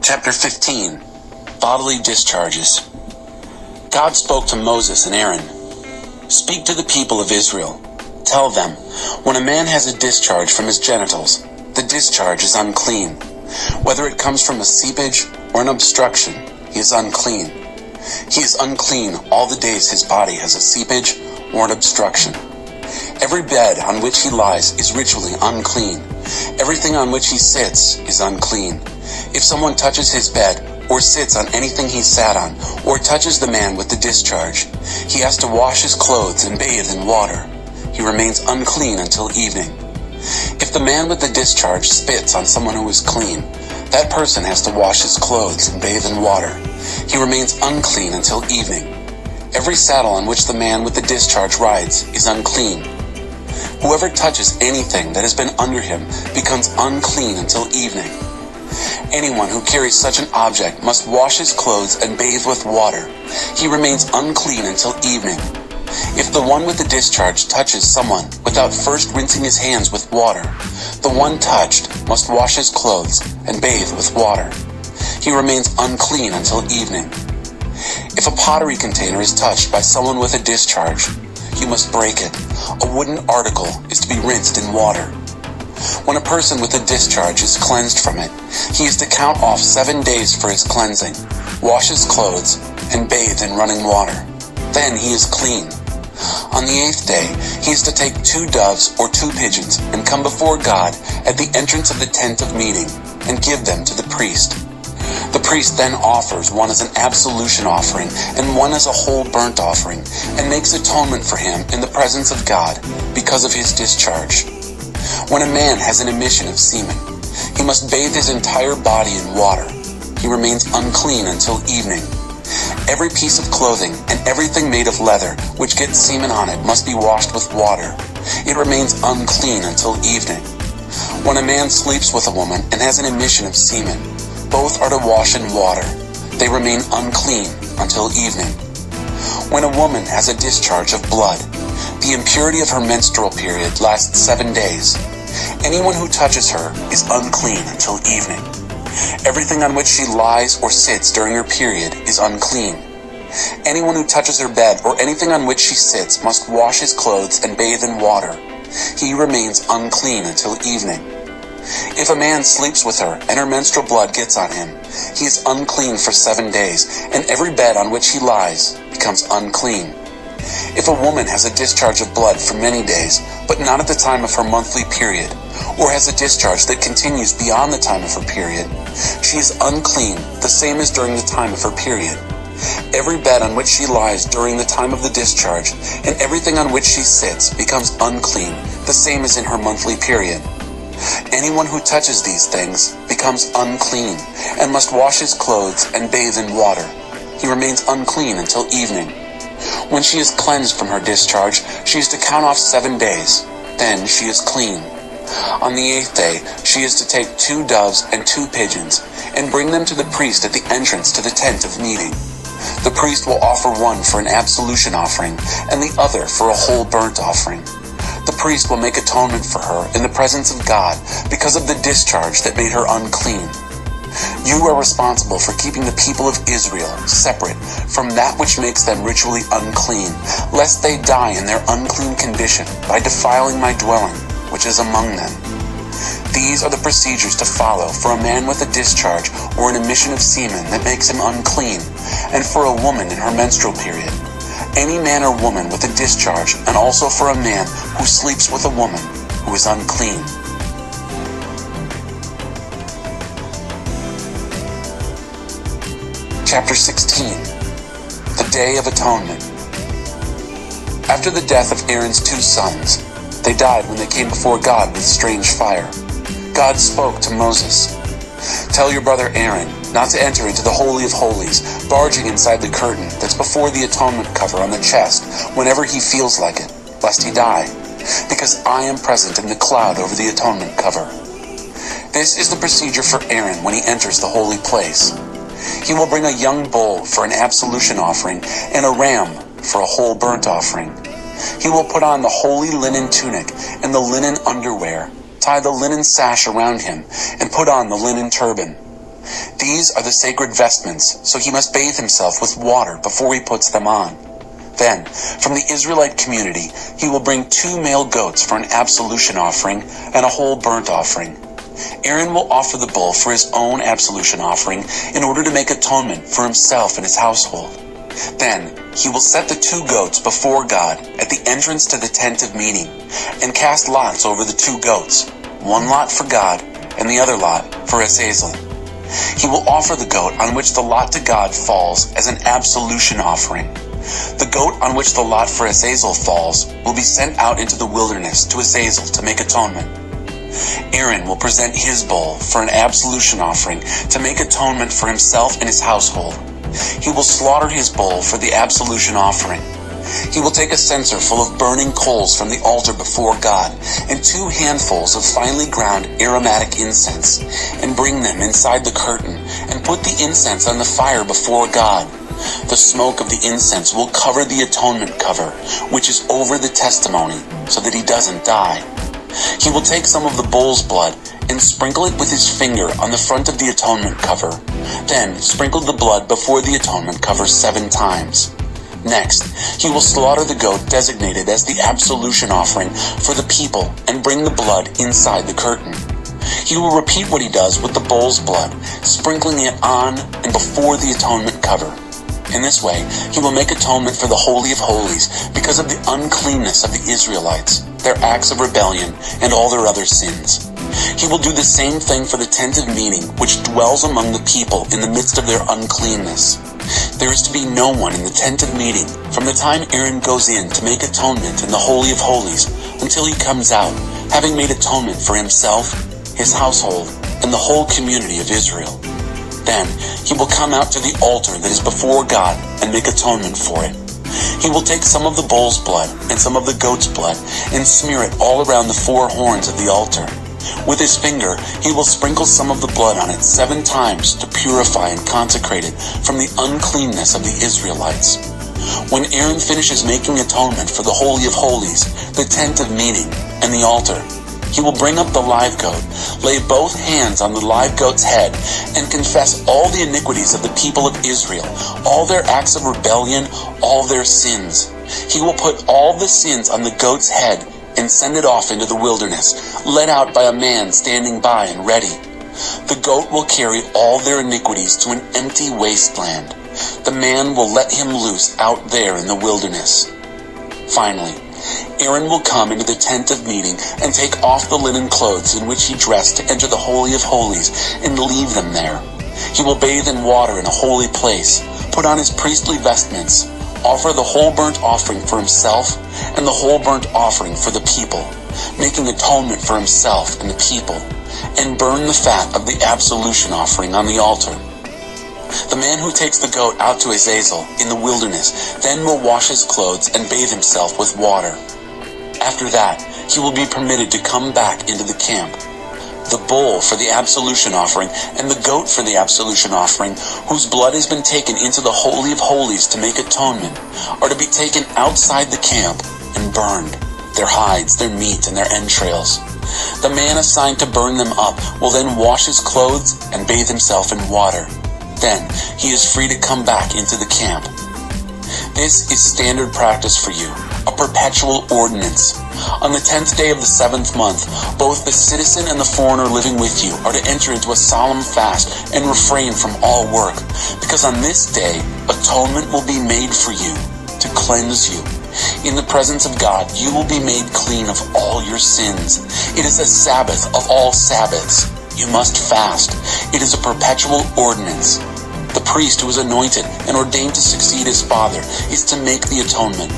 Chapter 15. Bodily Discharges. God spoke to Moses and Aaron. Speak to the people of Israel. Tell them, when a man has a discharge from his genitals, the discharge is unclean. Whether it comes from a seepage or an obstruction, he is unclean. He is unclean all the days his body has a seepage or an obstruction. Every bed on which he lies is ritually unclean. Everything on which he sits is unclean. If someone touches his bed, or sits on anything he sat on, or touches the man with the discharge, he has to wash his clothes and bathe in water. He remains unclean until evening. If the man with the discharge spits on someone who is clean, that person has to wash his clothes and bathe in water. He remains unclean until evening. Every saddle on which the man with the discharge rides is unclean. Whoever touches anything that has been under him becomes unclean until evening. Anyone who carries such an object must wash his clothes and bathe with water. He remains unclean until evening. If the one with the discharge touches someone without first rinsing his hands with water, the one touched must wash his clothes and bathe with water. He remains unclean until evening. If a pottery container is touched by someone with a discharge, you must break it. A wooden article is to be rinsed in water. When a person with a discharge is cleansed from it, he is to count off 7 days for his cleansing, wash his clothes, and bathe in running water. Then he is clean. On the 8th day, he is to take 2 doves or 2 pigeons and come before God at the entrance of the tent of meeting and give them to the priest. The priest then offers one as an absolution offering and one as a whole burnt offering and makes atonement for him in the presence of God because of his discharge. When a man has an emission of semen, he must bathe his entire body in water. He remains unclean until evening. Every piece of clothing and everything made of leather which gets semen on it must be washed with water. It remains unclean until evening. When a man sleeps with a woman and has an emission of semen, both are to wash in water. They remain unclean until evening. When a woman has a discharge of blood, the impurity of her menstrual period lasts 7 days. Anyone who touches her is unclean until evening. Everything on which she lies or sits during her period is unclean. Anyone who touches her bed or anything on which she sits must wash his clothes and bathe in water. He remains unclean until evening. If a man sleeps with her and her menstrual blood gets on him, he is unclean for 7 days, and every bed on which he lies becomes unclean. If a woman has a discharge of blood for many days, but not at the time of her monthly period, or has a discharge that continues beyond the time of her period, she is unclean, the same as during the time of her period. Every bed on which she lies during the time of the discharge, and everything on which she sits becomes unclean, the same as in her monthly period. Anyone who touches these things becomes unclean, and must wash his clothes and bathe in water. He remains unclean until evening. When she is cleansed from her discharge, she is to count off 7 days. Then she is clean. On the 8th day, she is to take 2 doves and 2 pigeons, and bring them to the priest at the entrance to the tent of meeting. The priest will offer one for an absolution offering, and the other for a whole burnt offering. The priest will make atonement for her in the presence of God because of the discharge that made her unclean. You are responsible for keeping the people of Israel separate from that which makes them ritually unclean, lest they die in their unclean condition by defiling my dwelling, which is among them. These are the procedures to follow for a man with a discharge or an emission of semen that makes him unclean, and for a woman in her menstrual period. Any man or woman with a discharge, and also for a man who sleeps with a woman who is unclean. Chapter 16. The Day of Atonement. After the death of Aaron's 2 sons, they died when they came before God with strange fire. God spoke to Moses, "Tell your brother Aaron not to enter into the Holy of Holies, barging inside the curtain that's before the atonement cover on the chest whenever he feels like it, lest he die, because I am present in the cloud over the atonement cover." This is the procedure for Aaron when he enters the holy place. He will bring a young bull for an absolution offering and a ram for a whole burnt offering. He will put on the holy linen tunic and the linen underwear, tie the linen sash around him, and put on the linen turban. These are the sacred vestments, so he must bathe himself with water before he puts them on. Then, from the Israelite community, he will bring 2 male goats for an absolution offering and a whole burnt offering. Aaron will offer the bull for his own absolution offering in order to make atonement for himself and his household. Then, he will set the 2 goats before God at the entrance to the tent of meeting and cast lots over the 2 goats, 1 lot for God and the other lot for Azazel. He will offer the goat on which the lot to God falls as an absolution offering. The goat on which the lot for Azazel falls will be sent out into the wilderness to Azazel to make atonement. Aaron will present his bull for an absolution offering to make atonement for himself and his household. He will slaughter his bull for the absolution offering. He will take a censer full of burning coals from the altar before God and 2 handfuls of finely ground aromatic incense and bring them inside the curtain and put the incense on the fire before God. The smoke of the incense will cover the atonement cover, which is over the testimony, so that he doesn't die. He will take some of the bull's blood and sprinkle it with his finger on the front of the atonement cover. Then sprinkle the blood before the atonement cover 7 times. Next, he will slaughter the goat designated as the absolution offering for the people and bring the blood inside the curtain. He will repeat what he does with the bull's blood, sprinkling it on and before the atonement cover. In this way, he will make atonement for the Holy of Holies because of the uncleanness of the Israelites, their acts of rebellion, and all their other sins. He will do the same thing for the tent of meeting, which dwells among the people in the midst of their uncleanness. There is to be no one in the tent of meeting from the time Aaron goes in to make atonement in the Holy of Holies until he comes out, having made atonement for himself, his household, and the whole community of Israel. Then he will come out to the altar that is before God and make atonement for it. He will take some of the bull's blood and some of the goat's blood and smear it all around the 4 horns of the altar. With his finger, he will sprinkle some of the blood on it 7 times to purify and consecrate it from the uncleanness of the Israelites. When Aaron finishes making atonement for the Holy of Holies, the tent of meeting, and the altar, he will bring up the live goat, lay both hands on the live goat's head, and confess all the iniquities of the people of Israel, all their acts of rebellion, all their sins. He will put all the sins on the goat's head and send it off into the wilderness, led out by a man standing by and ready. The goat will carry all their iniquities to an empty wasteland. The man will let him loose out there in the wilderness. Finally, Aaron will come into the tent of meeting and take off the linen clothes in which he dressed to enter the Holy of Holies and leave them there. He will bathe in water in a holy place, put on his priestly vestments, offer the whole burnt offering for himself and the whole burnt offering for the people, making atonement for himself and the people, and burn the fat of the absolution offering on the altar. The man who takes the goat out to Azazel in the wilderness then will wash his clothes and bathe himself with water. After that, he will be permitted to come back into the camp. The bull for the absolution offering and the goat for the absolution offering, whose blood has been taken into the Holy of Holies to make atonement, are to be taken outside the camp and burned, their hides, their meat, and their entrails. The man assigned to burn them up will then wash his clothes and bathe himself in water. Then he is free to come back into the camp. This is standard practice for you, a perpetual ordinance. On the 10th day of the 7th month, both the citizen and the foreigner living with you are to enter into a solemn fast and refrain from all work, because on this day atonement will be made for you, to cleanse you. In the presence of God, you will be made clean of all your sins. It is a Sabbath of all Sabbaths. You must fast. It is a perpetual ordinance. The priest who is anointed and ordained to succeed his father is to make the atonement.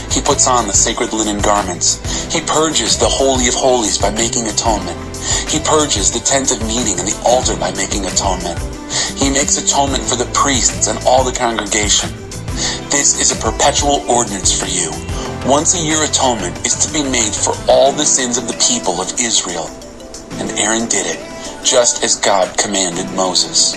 He puts on the sacred linen garments. He purges the Holy of Holies by making atonement. He purges the tent of meeting and the altar by making atonement. He makes atonement for the priests and all the congregation. This is a perpetual ordinance for you. Once a year atonement is to be made for all the sins of the people of Israel. And Aaron did it, just as God commanded Moses.